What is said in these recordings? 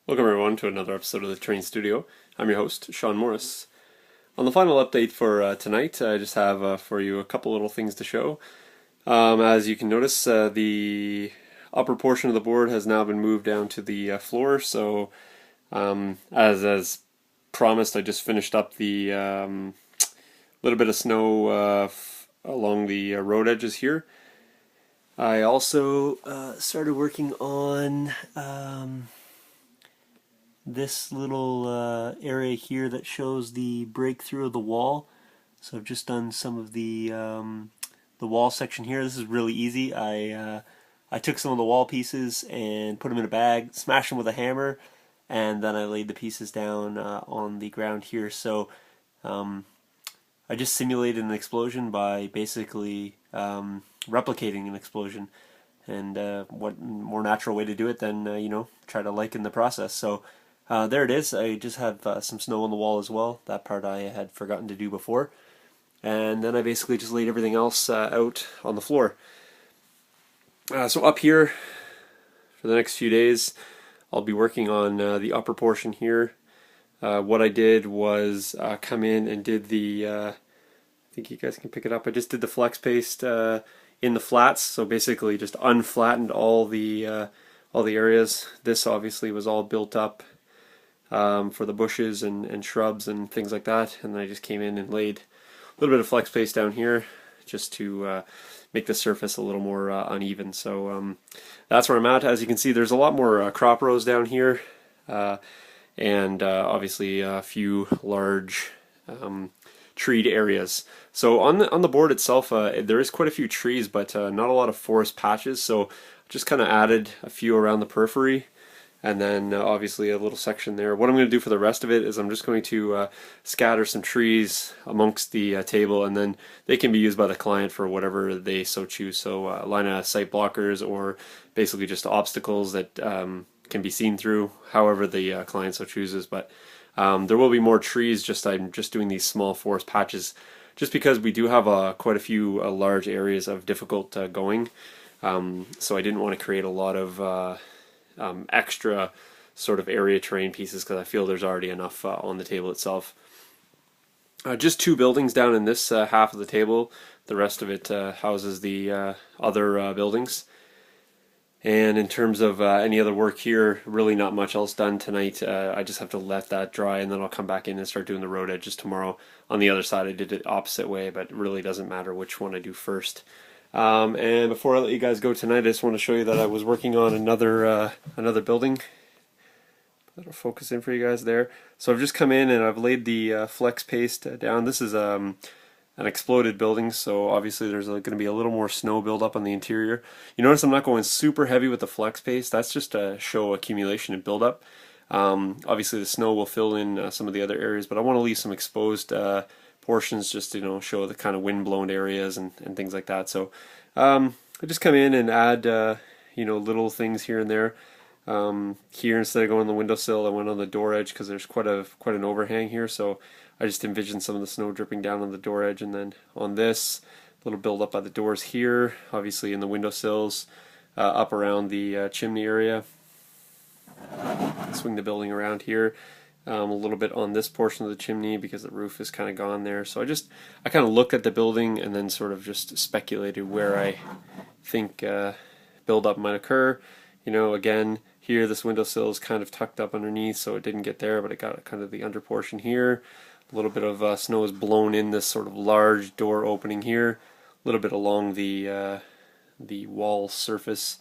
Welcome everyone to another episode of the Train Studio. I'm your host, Sean Morris. On the final update for tonight, I just have for you a couple little things to show. As you can notice, the upper portion of the board has now been moved down to the floor, so as promised, I just finished up the little bit of snow along the road edges here. I also started working on this little area here that shows the breakthrough of the wall. So I've just done some of the wall section here. This is really easy. I took some of the wall pieces and put them in a bag, smashed them with a hammer, and then I laid the pieces down on the ground here. So I just simulated an explosion by basically replicating an explosion. And what more natural way to do it than try to liken the process. So there it is. I just have some snow on the wall as well. That part I had forgotten to do before. And then I basically just laid everything else out on the floor. So up here, for the next few days, I'll be working on the upper portion here. What I did was come in and did the, I think you guys can pick it up, I just did the flex paste in the flats, so basically just unflattened all the areas. This obviously was all built up for the bushes and shrubs and things like that, and then I just came in and laid a little bit of flex paste down here just to make the surface a little more uneven. So that's where I'm at. As you can see, there's a lot more crop rows down here, and obviously a few large treed areas. So on the board itself, there is quite a few trees, but not a lot of forest patches. So just kind of added a few around the periphery, and then obviously a little section there. What I'm going to do for the rest of it is I'm just going to scatter some trees amongst the table, and then they can be used by the client for whatever they so choose. So line of sight blockers, or basically just obstacles that can be seen through, however the client so chooses. But there will be more trees. I'm just doing these small forest patches, just because we do have quite a few large areas of difficult going. So I didn't want to create a lot of extra sort of area terrain pieces, because I feel there's already enough on the table itself. Just two buildings down in this half of the table. The rest of it houses the other buildings. And in terms of any other work here, really not much else done tonight. I just have to let that dry, and then I'll come back in and start doing the road edges tomorrow. On the other side, I did it opposite way, but it really doesn't matter which one I do first. And before I let you guys go tonight, I just want to show you that I was working on another building. That'll focus in for you guys there. So I've just come in and I've laid the flex paste down. This is an exploded building, so obviously there's going to be a little more snow buildup on the interior. You notice I'm not going super heavy with the flex paste. That's just to show accumulation and buildup. Obviously the snow will fill in some of the other areas, but I want to leave some exposed portions just to show the kind of wind-blown areas and things like that. So I just come in and add little things here and there. Here, instead of going on the windowsill, I went on the door edge because there's quite an overhang here. So I just envisioned some of the snow dripping down on the door edge, and then on this little build up by the doors here, obviously in the windowsills, up around the chimney area. Swing the building around here. A little bit on this portion of the chimney because the roof is kind of gone there. So I kind of looked at the building and then sort of just speculated where I think buildup might occur. Again, here this windowsill is kind of tucked up underneath, so it didn't get there, but it got kind of the under portion here. A little bit of snow is blown in this sort of large door opening here. A little bit along the wall surface,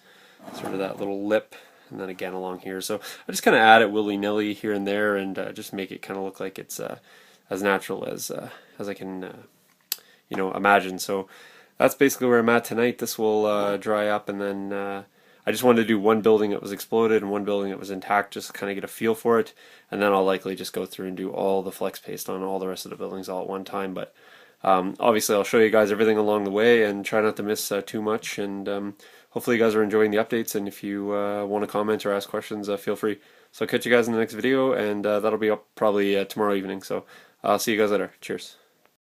sort of that little lip. And then again along here. So I just kind of add it willy-nilly here and there, and just make it kind of look like it's as natural as I can imagine. So that's basically where I'm at tonight. This will dry up, and then I just wanted to do one building that was exploded and one building that was intact, just to kind of get a feel for it. And then I'll likely just go through and do all the flex paste on all the rest of the buildings all at one time. But obviously I'll show you guys everything along the way and try not to miss too much. And hopefully you guys are enjoying the updates, and if you want to comment or ask questions, feel free. So I'll catch you guys in the next video, and that'll be up probably tomorrow evening. So I'll see you guys later. Cheers.